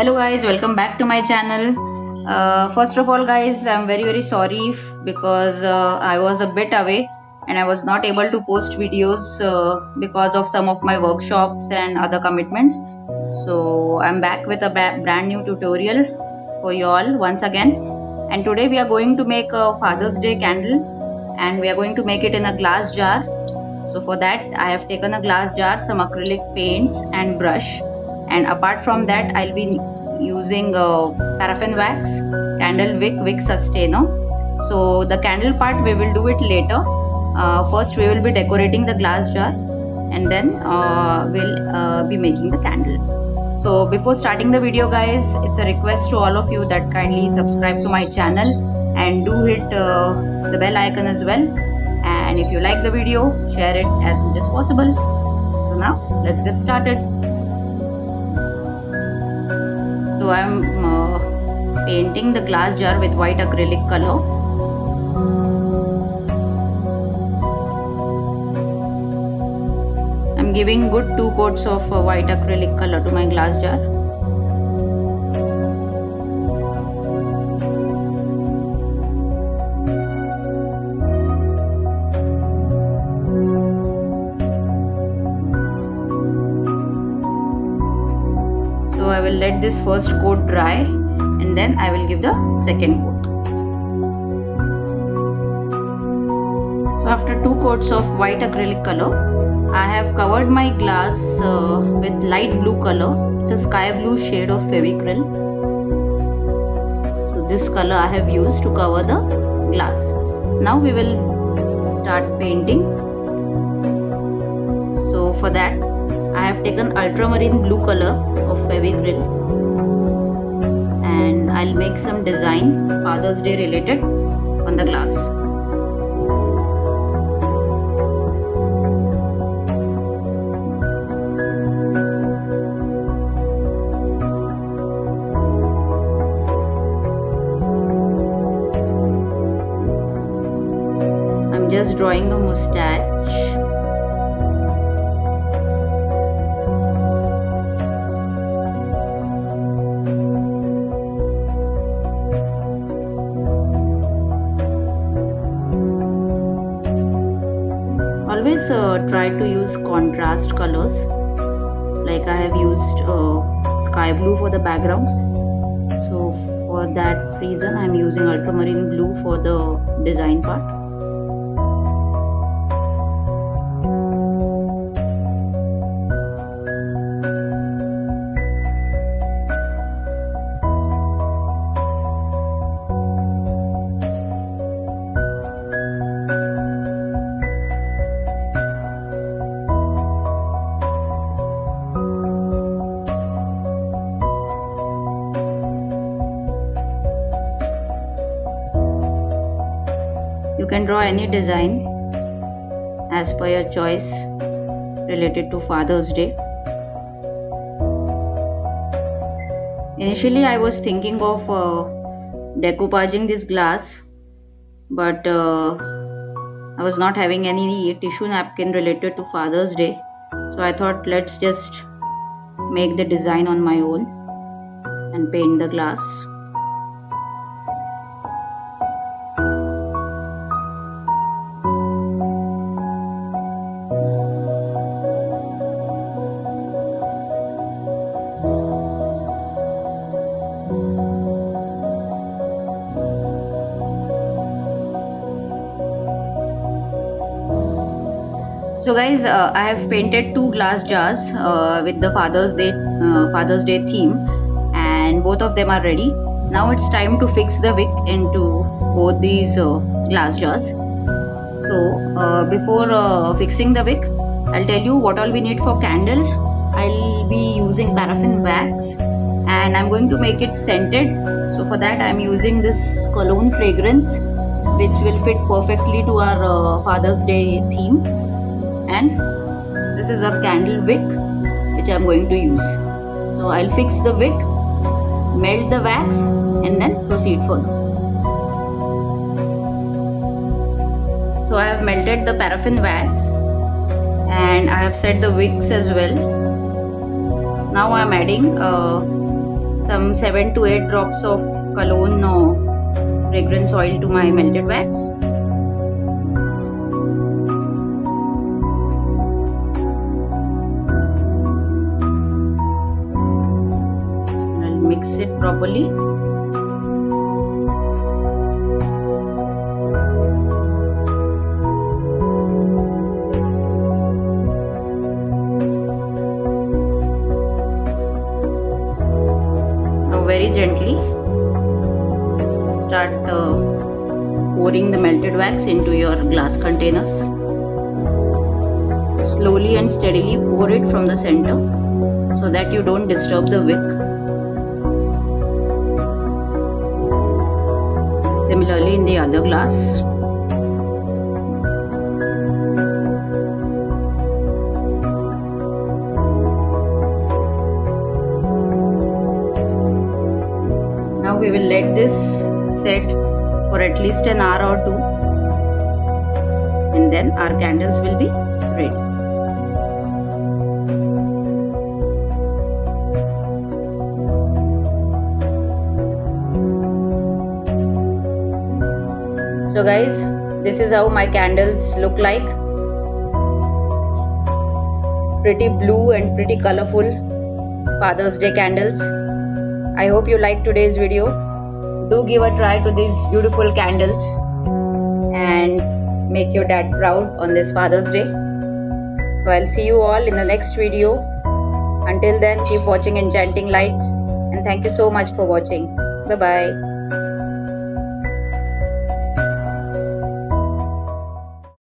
Hello guys, welcome back to my channel. First of all guys, I'm very sorry because I was a bit away and I was not able to post videos because of some of my workshops and other commitments. So I'm back with a brand new tutorial for you all once again, and today we are going to make a Father's Day candle and we are going to make it in a glass jar. So for that I have taken a glass jar, some acrylic paints and brush, and apart from that I'll be using paraffin wax, candle wick sustainer. So the candle part we will do it later. First we will be decorating the glass jar and then we'll be making the candle. So before starting the video guys, it's a request to all of you that kindly subscribe to my channel and do hit the bell icon as well, and if you like the video, share it as much as possible. So now let's get started. So I'm painting the glass jar with white acrylic color. I'm giving good 2 coats of white acrylic color to my glass jar. So I will let this first coat dry and then I will give the second coat. So after 2 coats of white acrylic color, I have covered my glass with light blue color. It's a sky blue shade of Fevicryl. So this color I have used to cover the glass. Now we will start painting. So for that I have taken ultramarine blue color of Fevicryl and I'll make some design Father's Day related on the glass. I'm just drawing a mustache. Always try to use contrast colors, like I have used sky blue for the background. So for that reason I am using ultramarine blue for the design part. You can draw any design as per your choice related to Father's Day. Initially I was thinking of decoupaging this glass, but I was not having any tissue napkin related to Father's Day. So I thought let's just make the design on my own and paint the glass. So guys, I have painted 2 glass jars with the Father's Day theme, and both of them are ready. Now it's time to fix the wick into both these glass jars. So before fixing the wick, I'll tell you what all we need for candle. I'll be using paraffin wax and I'm going to make it scented. So for that I'm using this cologne fragrance which will fit perfectly to our Father's Day theme. And this is a candle wick which I am going to use. So I'll fix the wick, melt the wax and then proceed further. So I have melted the paraffin wax and I have set the wicks as well. Now I am adding some 7 to 8 drops of cologne fragrance oil to my melted wax. I'll mix it properly. Very gently start pouring the melted wax into your glass containers. Slowly and steadily pour it from the center so that you don't disturb the wick. Similarly in the other glass. Now we will let this set for at least an hour or two, and then our candles will be ready. So guys, this is how my candles look like. Pretty blue and pretty colorful Father's Day candles. I hope you liked today's video. Do give a try to these beautiful candles and make your dad proud on this Father's Day. So I'll see you all in the next video. Until then, keep watching Enchanting Lights, and thank you so much for watching. Bye bye.